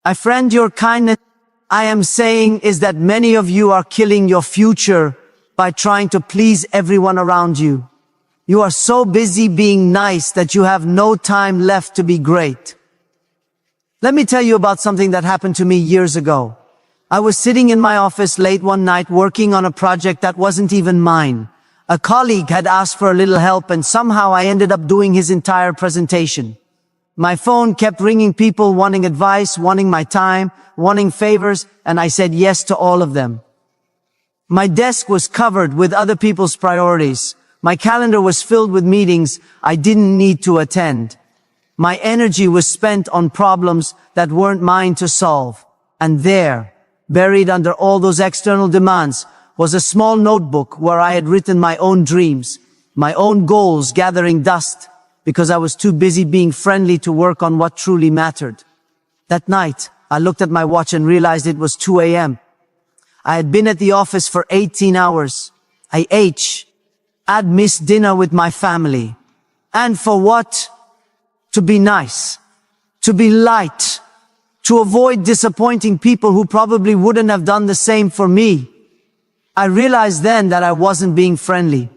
My friend, your kindness, I am saying, is that many of you are killing your future by trying to please everyone around you. You are so busy being nice that you have no time left to be great. Let me tell you about something that happened to me years ago. I was sitting in my office late one night working on a project that wasn't even mine. A colleague had asked for a little help and somehow I ended up doing his entire presentation. My phone kept ringing, people wanting advice, wanting my time, wanting favors, and I said yes to all of them. My desk was covered with other people's priorities. My calendar was filled with meetings I didn't need to attend. My energy was spent on problems that weren't mine to solve. And there, buried under all those external demands, was a small notebook where I had written my own dreams, my own goals gathering dust, because I was too busy being friendly to work on what truly mattered. That night, I looked at my watch and realized it was 2 a.m. I had been at the office for 18 hours. I'd missed dinner with my family. And for what? To be nice, to be light, to avoid disappointing people who probably wouldn't have done the same for me. I realized then that I wasn't being friendly.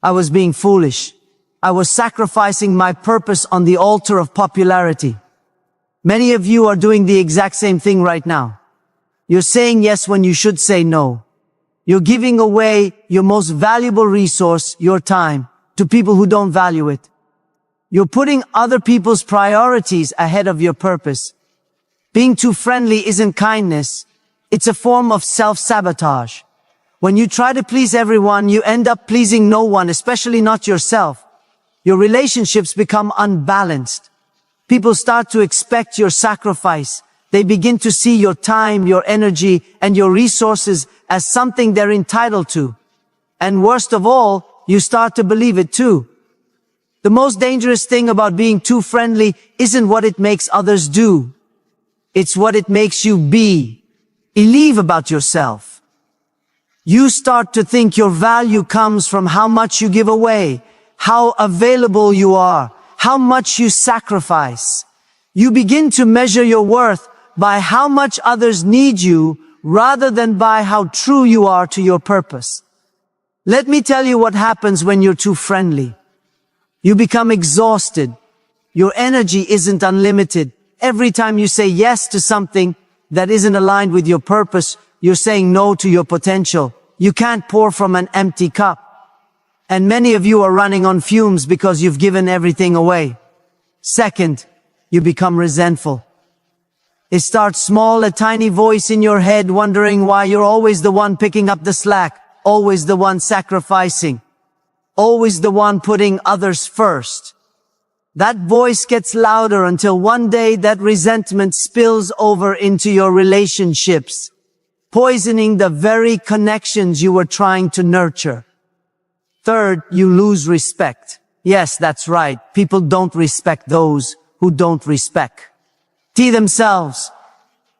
I was being foolish. I was sacrificing my purpose on the altar of popularity. Many of you are doing the exact same thing right now. You're saying yes when you should say no. You're giving away your most valuable resource, your time, to people who don't value it. You're putting other people's priorities ahead of your purpose. Being too friendly isn't kindness. It's a form of self-sabotage. When you try to please everyone, you end up pleasing no one, especially not yourself. Your relationships become unbalanced. People start to expect your sacrifice. They begin to see your time, your energy, and your resources as something they're entitled to. And worst of all, you start to believe it too. The most dangerous thing about being too friendly isn't what it makes others do. It's what it makes you be. Believe about yourself. You start to think your value comes from how much you give away, how available you are, how much you sacrifice. You begin to measure your worth by how much others need you rather than by how true you are to your purpose. Let me tell you what happens when you're too friendly. You become exhausted. Your energy isn't unlimited. Every time you say yes to something that isn't aligned with your purpose, you're saying no to your potential. You can't pour from an empty cup. And many of you are running on fumes because you've given everything away. Second, you become resentful. It starts small, a tiny voice in your head wondering why you're always the one picking up the slack, always the one sacrificing, always the one putting others first. That voice gets louder until one day that resentment spills over into your relationships, poisoning the very connections you were trying to nurture. Third, you lose respect. Yes, that's right. People don't respect those who don't respect themselves.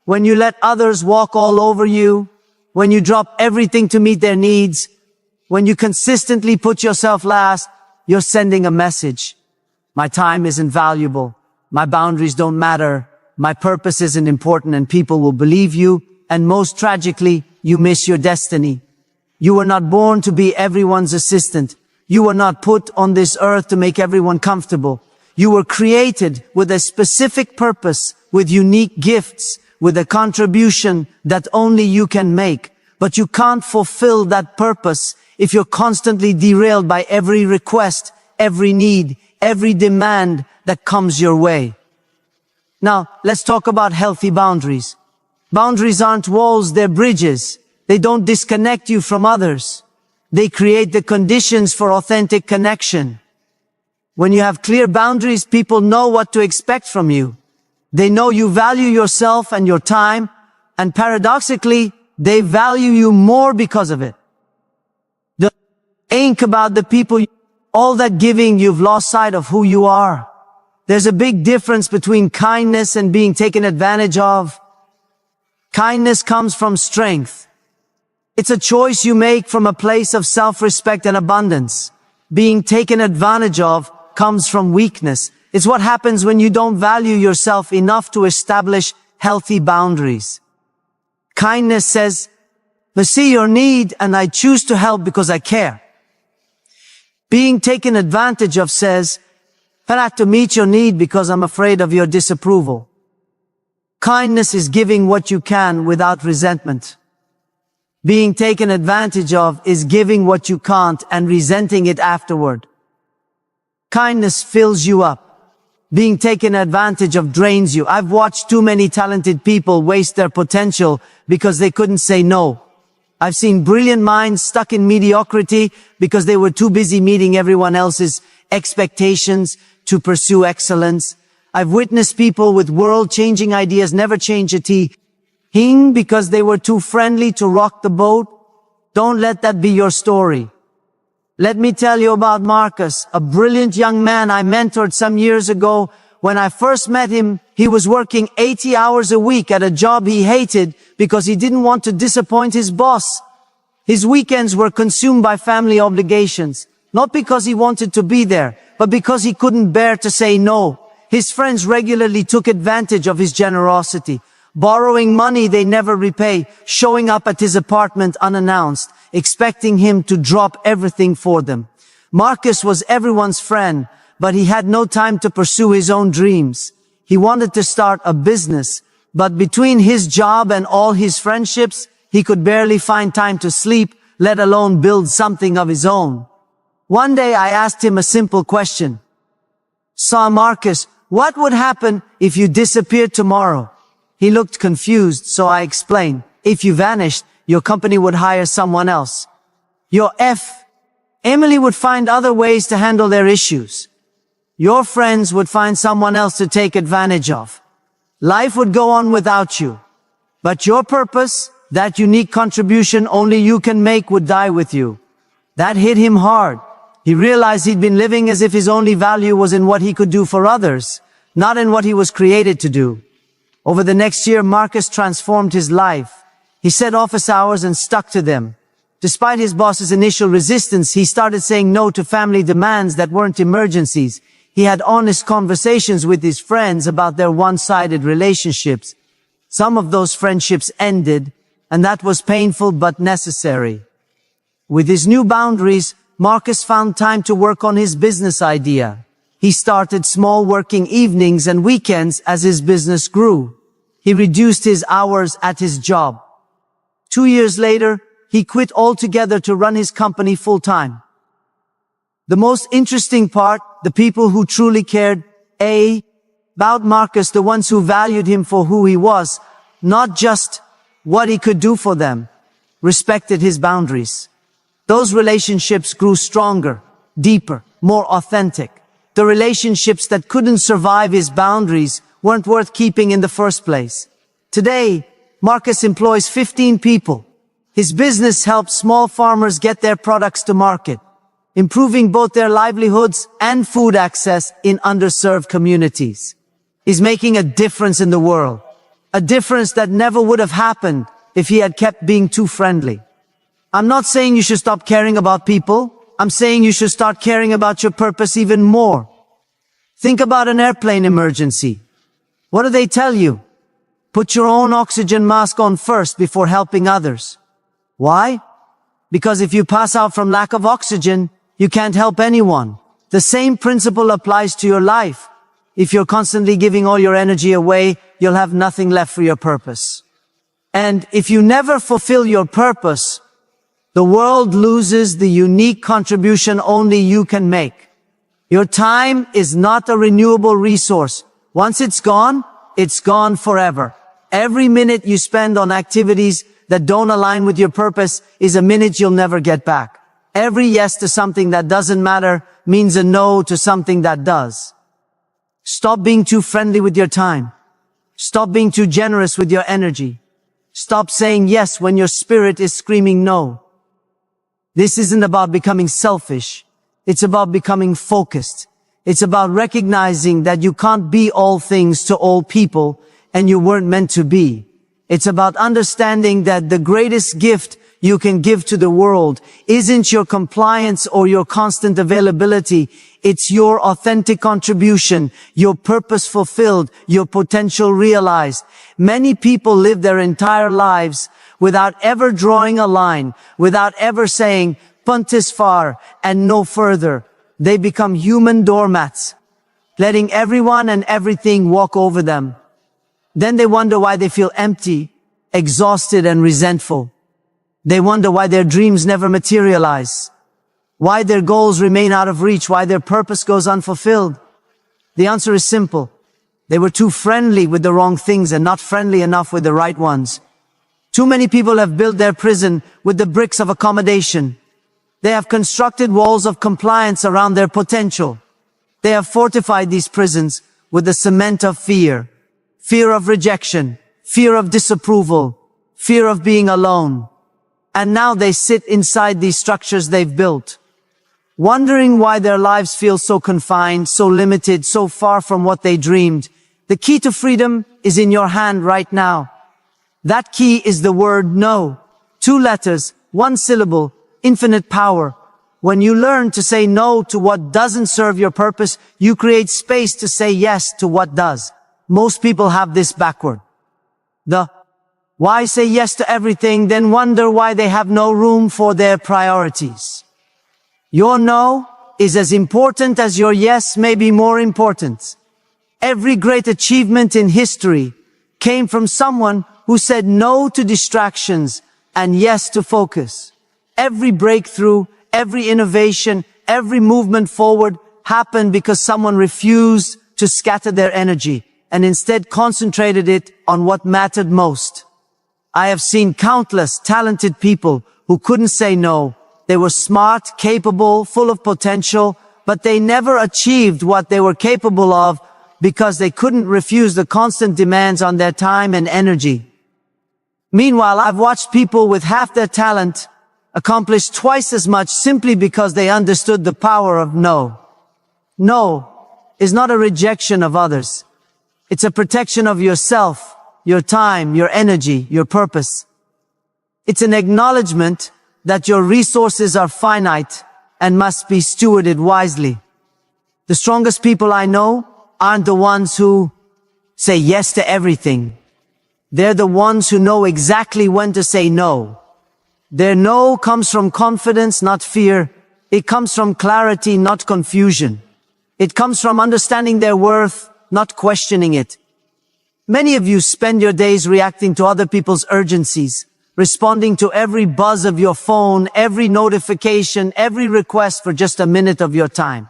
When you let others walk all over you, when you drop everything to meet their needs, when you consistently put yourself last, you're sending a message. My time isn't valuable. My boundaries don't matter. My purpose isn't important, and people will believe you. And most tragically, you miss your destiny. You were not born to be everyone's assistant. You were not put on this earth to make everyone comfortable. You were created with a specific purpose, with unique gifts, with a contribution that only you can make. But you can't fulfill that purpose if you're constantly derailed by every request, every need, every demand that comes your way. Now, let's talk about healthy boundaries. Boundaries aren't walls, they're bridges. They don't disconnect you from others. They create the conditions for authentic connection. When you have clear boundaries, people know what to expect from you. They know you value yourself and your time, and paradoxically, they value you more because of it. Don't think about the people, all that giving, you've lost sight of who you are. There's a big difference between kindness and being taken advantage of. Kindness comes from strength. It's a choice you make from a place of self-respect and abundance. Being taken advantage of comes from weakness. It's what happens when you don't value yourself enough to establish healthy boundaries. Kindness says, I see your need and I choose to help because I care. Being taken advantage of says, I have to meet your need because I'm afraid of your disapproval. Kindness is giving what you can without resentment. Being taken advantage of is giving what you can't and resenting it afterward. Kindness fills you up. Being taken advantage of drains you. I've watched too many talented people waste their potential because they couldn't say no. I've seen brilliant minds stuck in mediocrity because they were too busy meeting everyone else's expectations to pursue excellence. I've witnessed people with world-changing ideas never change a thing because they were too friendly to rock the boat. Don't let that be your story. Let me tell you about Marcus, a brilliant young man I mentored some years ago. When I first met him, he was working 80 hours a week at a job he hated because he didn't want to disappoint his boss. His weekends were consumed by family obligations, not because he wanted to be there, but because he couldn't bear to say no. His friends regularly took advantage of his generosity, borrowing money they never repay, showing up at his apartment unannounced, expecting him to drop everything for them. Marcus was everyone's friend, but he had no time to pursue his own dreams. He wanted to start a business, but between his job and all his friendships, he could barely find time to sleep, let alone build something of his own. One day I asked him a simple question. Marcus, what would happen if you disappeared tomorrow? He looked confused, so I explained. If you vanished, your company would hire someone else. Emily would find other ways to handle their issues. Your friends would find someone else to take advantage of. Life would go on without you. But your purpose, that unique contribution only you can make, would die with you. That hit him hard. He realized he'd been living as if his only value was in what he could do for others, not in what he was created to do. Over the next year, Marcus transformed his life. He set office hours and stuck to them. Despite his boss's initial resistance, he started saying no to family demands that weren't emergencies. He had honest conversations with his friends about their one-sided relationships. Some of those friendships ended, and that was painful but necessary. With his new boundaries, Marcus found time to work on his business idea. He started small, working evenings and weekends as his business grew. He reduced his hours at his job. 2 years later, he quit altogether to run his company full-time. The most interesting part, the people who truly cared, about Marcus, the ones who valued him for who he was, not just what he could do for them, respected his boundaries. Those relationships grew stronger, deeper, more authentic. The relationships that couldn't survive his boundaries weren't worth keeping in the first place. Today, Marcus employs 15 people. His business helps small farmers get their products to market, improving both their livelihoods and food access in underserved communities. He's making a difference in the world, a difference that never would have happened if he had kept being too friendly. I'm not saying you should stop caring about people. I'm saying you should start caring about your purpose even more. Think about an airplane emergency. What do they tell you? Put your own oxygen mask on first before helping others. Why? Because if you pass out from lack of oxygen, you can't help anyone. The same principle applies to your life. If you're constantly giving all your energy away, you'll have nothing left for your purpose. And if you never fulfill your purpose, the world loses the unique contribution only you can make. Your time is not a renewable resource. Once it's gone forever. Every minute you spend on activities that don't align with your purpose is a minute you'll never get back. Every yes to something that doesn't matter means a no to something that does. Stop being too friendly with your time. Stop being too generous with your energy. Stop saying yes when your spirit is screaming no. This isn't about becoming selfish. It's about becoming focused. It's about recognizing that you can't be all things to all people and you weren't meant to be. It's about understanding that the greatest gift you can give to the world isn't your compliance or your constant availability. It's your authentic contribution, your purpose fulfilled, your potential realized. Many people live their entire lives without ever drawing a line, without ever saying, punt is far and no further. They become human doormats, letting everyone and everything walk over them. Then they wonder why they feel empty, exhausted and resentful. They wonder why their dreams never materialize, why their goals remain out of reach, why their purpose goes unfulfilled. The answer is simple. They were too friendly with the wrong things and not friendly enough with the right ones. Too many people have built their prison with the bricks of accommodation. They have constructed walls of compliance around their potential. They have fortified these prisons with the cement of fear. Fear of rejection, fear of disapproval, fear of being alone. And now they sit inside these structures they've built, wondering why their lives feel so confined, so limited, so far from what they dreamed. The key to freedom is in your hand right now. That key is the word no. 2 letters, 1 syllable, infinite power. When you learn to say no to what doesn't serve your purpose, you create space to say yes to what does. Most people have this backward. Why say yes to everything, then wonder why they have no room for their priorities. Your no is as important as your yes, maybe more important. Every great achievement in history came from someone who said no to distractions and yes to focus. Every breakthrough, every innovation, every movement forward happened because someone refused to scatter their energy and instead concentrated it on what mattered most. I have seen countless talented people who couldn't say no. They were smart, capable, full of potential, but they never achieved what they were capable of because they couldn't refuse the constant demands on their time and energy. Meanwhile, I've watched people with half their talent accomplish twice as much simply because they understood the power of no. No is not a rejection of others. It's a protection of yourself, your time, your energy, your purpose. It's an acknowledgement that your resources are finite and must be stewarded wisely. The strongest people I know aren't the ones who say yes to everything. They're the ones who know exactly when to say no. Their no comes from confidence, not fear. It comes from clarity, not confusion. It comes from understanding their worth, not questioning it. Many of you spend your days reacting to other people's urgencies, responding to every buzz of your phone, every notification, every request for just a minute of your time.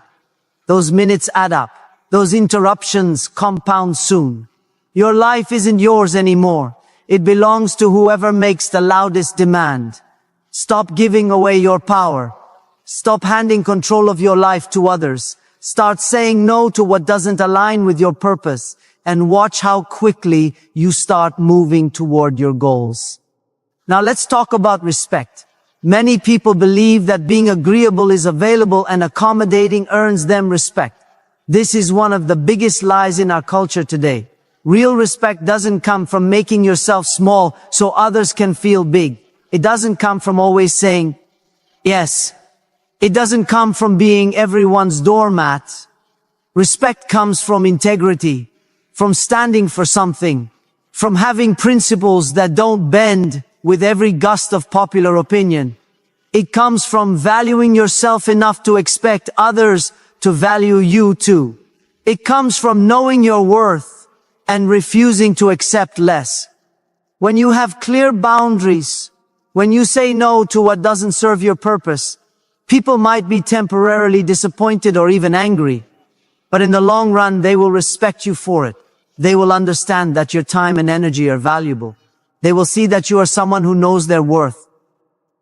Those minutes add up. Those interruptions compound soon. Your life isn't yours anymore. It belongs to whoever makes the loudest demand. Stop giving away your power. Stop handing control of your life to others. Start saying no to what doesn't align with your purpose. And watch how quickly you start moving toward your goals. Now let's talk about respect. Many people believe that being agreeable is available and accommodating earns them respect. This is one of the biggest lies in our culture today. Real respect doesn't come from making yourself small so others can feel big. It doesn't come from always saying yes. It doesn't come from being everyone's doormat. Respect comes from integrity, from standing for something, from having principles that don't bend with every gust of popular opinion. It comes from valuing yourself enough to expect others to value you too. It comes from knowing your worth and refusing to accept less. When you have clear boundaries, when you say no to what doesn't serve your purpose, people might be temporarily disappointed or even angry, but in the long run, they will respect you for it. They will understand that your time and energy are valuable. They will see that you are someone who knows their worth.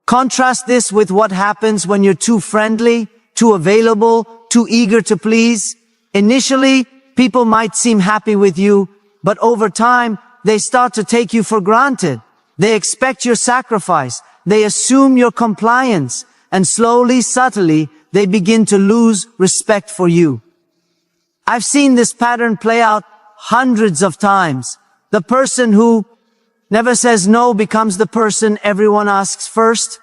Contrast this with what happens when you're too friendly, too available, too eager to please. Initially, people might seem happy with you, but over time, they start to take you for granted. They expect your sacrifice. They assume your compliance. And slowly, subtly, they begin to lose respect for you. I've seen this pattern play out hundreds of times. The person who never says no becomes the person everyone asks first,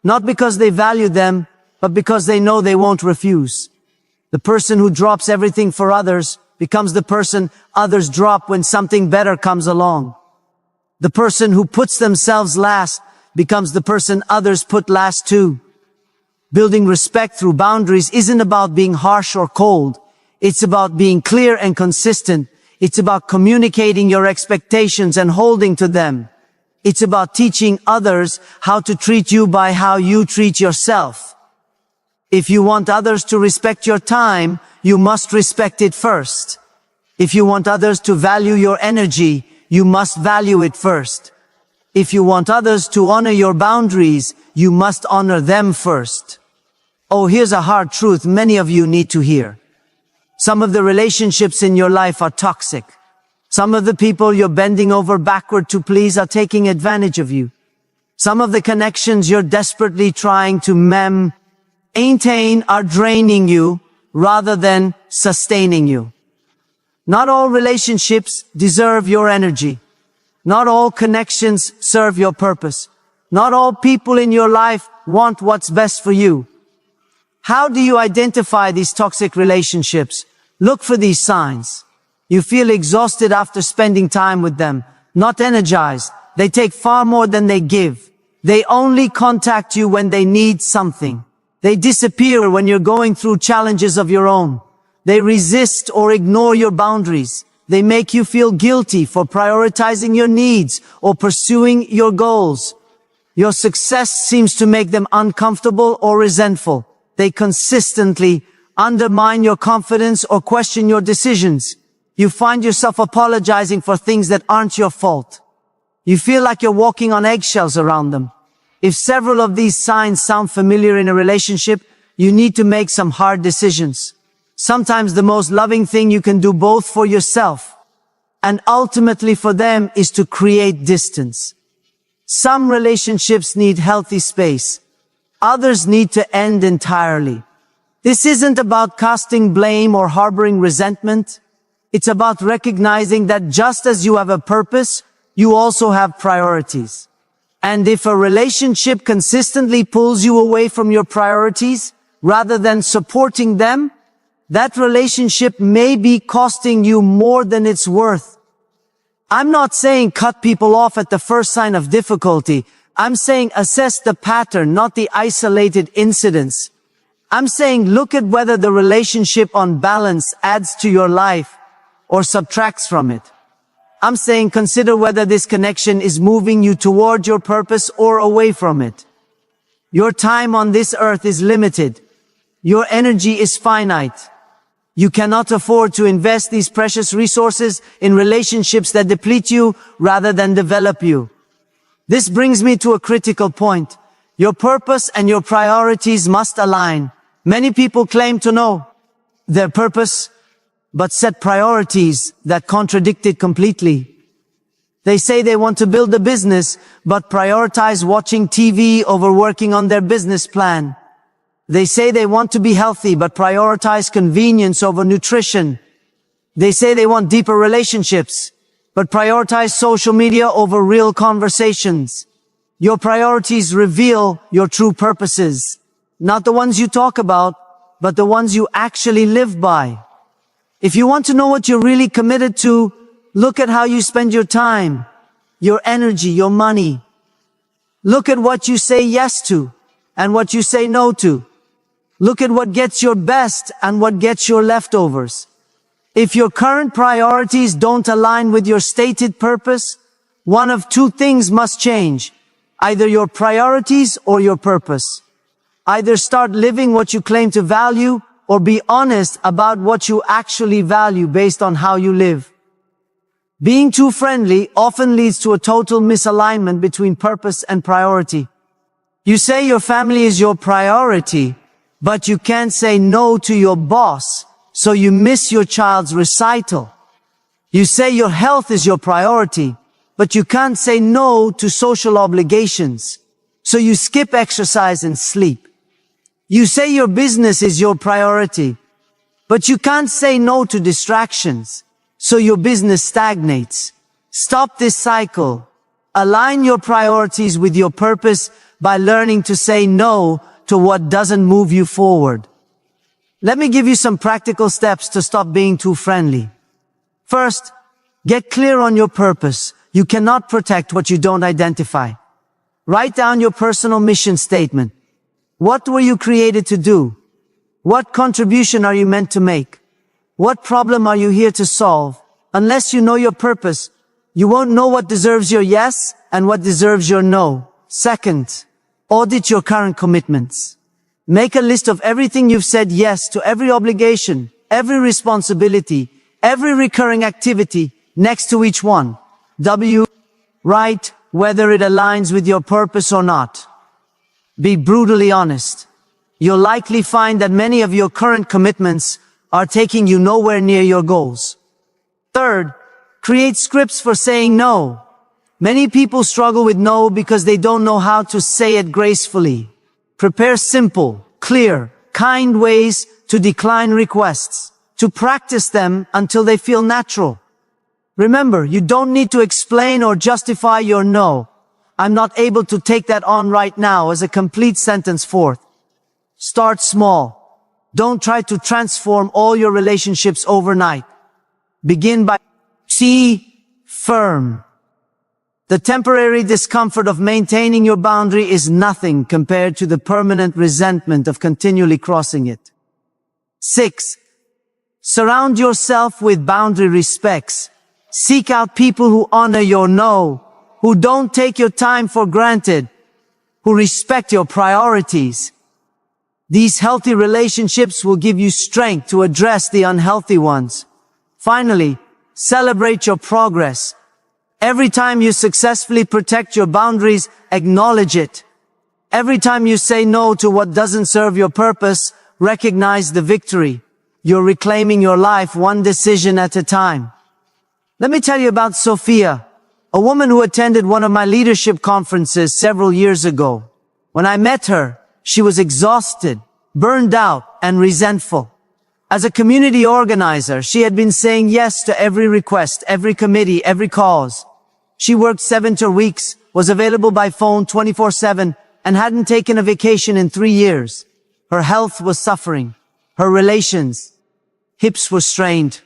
not because they value them, but because they know they won't refuse. The person who drops everything for others becomes the person others drop when something better comes along. The person who puts themselves last becomes the person others put last too. Building respect through boundaries isn't about being harsh or cold. It's about being clear and consistent. It's about communicating your expectations and holding to them. It's about teaching others how to treat you by how you treat yourself. If you want others to respect your time, you must respect it first. If you want others to value your energy, you must value it first. If you want others to honor your boundaries, you must honor them first. Oh, here's a hard truth many of you need to hear. Some of the relationships in your life are toxic. Some of the people you're bending over backward to please are taking advantage of you. Some of the connections you're desperately trying to maintain are draining you rather than sustaining you. Not all relationships deserve your energy. Not all connections serve your purpose. Not all people in your life want what's best for you. How do you identify these toxic relationships? Look for these signs. You feel exhausted after spending time with them, not energized. They take far more than they give. They only contact you when they need something. They disappear when you're going through challenges of your own. They resist or ignore your boundaries. They make you feel guilty for prioritizing your needs or pursuing your goals. Your success seems to make them uncomfortable or resentful. They consistently undermine your confidence or question your decisions. You find yourself apologizing for things that aren't your fault. You feel like you're walking on eggshells around them. If several of these signs sound familiar in a relationship, you need to make some hard decisions. Sometimes the most loving thing you can do both for yourself and ultimately for them is to create distance. Some relationships need healthy space. Others need to end entirely. This isn't about casting blame or harboring resentment. It's about recognizing that just as you have a purpose, you also have priorities. And if a relationship consistently pulls you away from your priorities rather than supporting them, that relationship may be costing you more than it's worth. I'm not saying cut people off at the first sign of difficulty. I'm saying assess the pattern, not the isolated incidents. I'm saying look at whether the relationship on balance adds to your life or subtracts from it. I'm saying consider whether this connection is moving you toward your purpose or away from it. Your time on this earth is limited. Your energy is finite. You cannot afford to invest these precious resources in relationships that deplete you rather than develop you. This brings me to a critical point. Your purpose and your priorities must align. Many people claim to know their purpose, but set priorities that contradict it completely. They say they want to build a business, but prioritize watching TV over working on their business plan. They say they want to be healthy, but prioritize convenience over nutrition. They say they want deeper relationships, but prioritize social media over real conversations. Your priorities reveal your true purposes, not the ones you talk about, but the ones you actually live by. If you want to know what you're really committed to, look at how you spend your time, your energy, your money. Look at what you say yes to and what you say no to. Look at what gets your best and what gets your leftovers. If your current priorities don't align with your stated purpose, one of two things must change. Either your priorities or your purpose. Either start living what you claim to value or be honest about what you actually value based on how you live. Being too friendly often leads to a total misalignment between purpose and priority. You say your family is your priority, but you can't say no to your boss, so you miss your child's recital. You say your health is your priority, but you can't say no to social obligations, so you skip exercise and sleep. You say your business is your priority, but you can't say no to distractions, so your business stagnates. Stop this cycle. Align your priorities with your purpose by learning to say no to what doesn't move you forward. Let me give you some practical steps to stop being too friendly. First, get clear on your purpose. You cannot protect what you don't identify. Write down your personal mission statement. What were you created to do? What contribution are you meant to make? What problem are you here to solve? Unless you know your purpose, you won't know what deserves your yes and what deserves your no. Second, audit your current commitments. Make a list of everything you've said yes to, every obligation, every responsibility, every recurring activity next to each one. Write whether it aligns with your purpose or not. Be brutally honest. You'll likely find that many of your current commitments are taking you nowhere near your goals. Third, create scripts for saying no. Many people struggle with no because they don't know how to say it gracefully. Prepare simple, clear, kind ways to decline requests, to practice them until they feel natural. Remember, you don't need to explain or justify your no. I'm not able to take that on right now as a complete sentence forth. Start small. Don't try to transform all your relationships overnight. Begin by be firm. The temporary discomfort of maintaining your boundary is nothing compared to the permanent resentment of continually crossing it. 6. Surround yourself with boundary respects. Seek out people who honor your no, who don't take your time for granted, who respect your priorities. These healthy relationships will give you strength to address the unhealthy ones. Finally, celebrate your progress. Every time you successfully protect your boundaries, acknowledge it. Every time you say no to what doesn't serve your purpose, recognize the victory. You're reclaiming your life one decision at a time. Let me tell you about Sophia, a woman who attended one of my leadership conferences several years ago. When I met her, she was exhausted, burned out, and resentful. As a community organizer, she had been saying yes to every request, every committee, every cause. She worked 7 weeks, was available by phone 24/7, and hadn't taken a vacation in 3 years. Her health was suffering. Her hips were strained.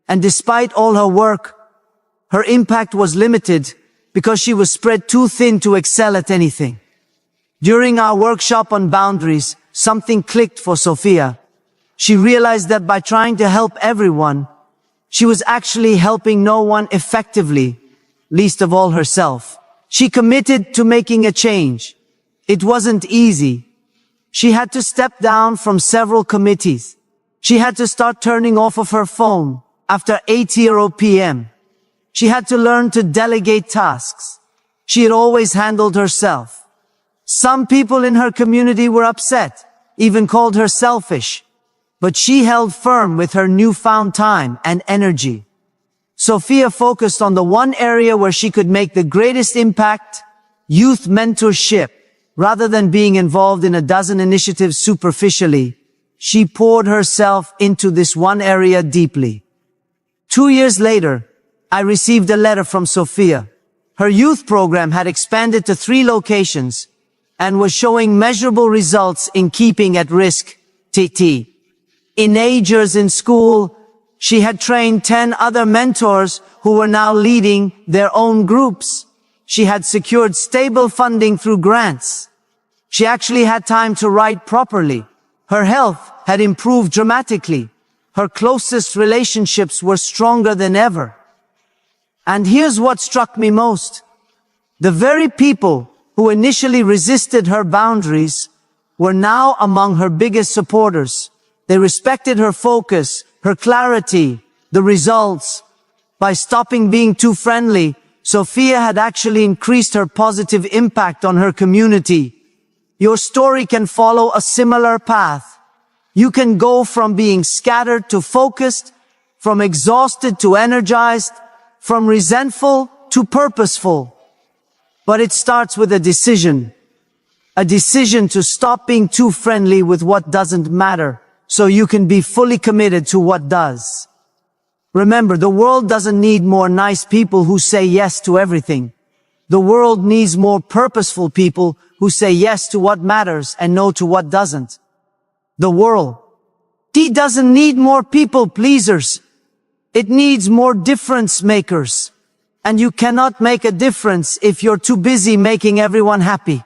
And despite all her work, her impact was limited because she was spread too thin to excel at anything. During our workshop on boundaries, something clicked for Sophia. She realized that by trying to help everyone, she was actually helping no one effectively, least of all herself. She committed to making a change. It wasn't easy. She had to step down from several committees. She had to start turning off of her phone after 8 p.m. She had to learn to delegate tasks. She had always handled herself. Some people in her community were upset, even called her selfish. But she held firm with her newfound time and energy. Sophia focused on the one area where she could make the greatest impact, youth mentorship. Rather than being involved in a dozen initiatives superficially, she poured herself into this one area deeply. 2 years later, I received a letter from Sophia. Her youth program had expanded to 3 locations and was showing measurable results in keeping at risk teenagers in school. She had trained 10 other mentors who were now leading their own groups. She had secured stable funding through grants. She actually had time to write properly. Her health had improved dramatically. Her closest relationships were stronger than ever. And here's what struck me most. The very people who initially resisted her boundaries were now among her biggest supporters. They respected her focus, her clarity, the results. By stopping being too friendly, Sophia had actually increased her positive impact on her community. Your story can follow a similar path. You can go from being scattered to focused, from exhausted to energized, from resentful to purposeful. But it starts with a decision to stop being too friendly with what doesn't matter, so you can be fully committed to what does. Remember, the world doesn't need more nice people who say yes to everything. The world needs more purposeful people who say yes to what matters and no to what doesn't. The world, it doesn't need more people pleasers. It needs more difference makers. And you cannot make a difference if you're too busy making everyone happy.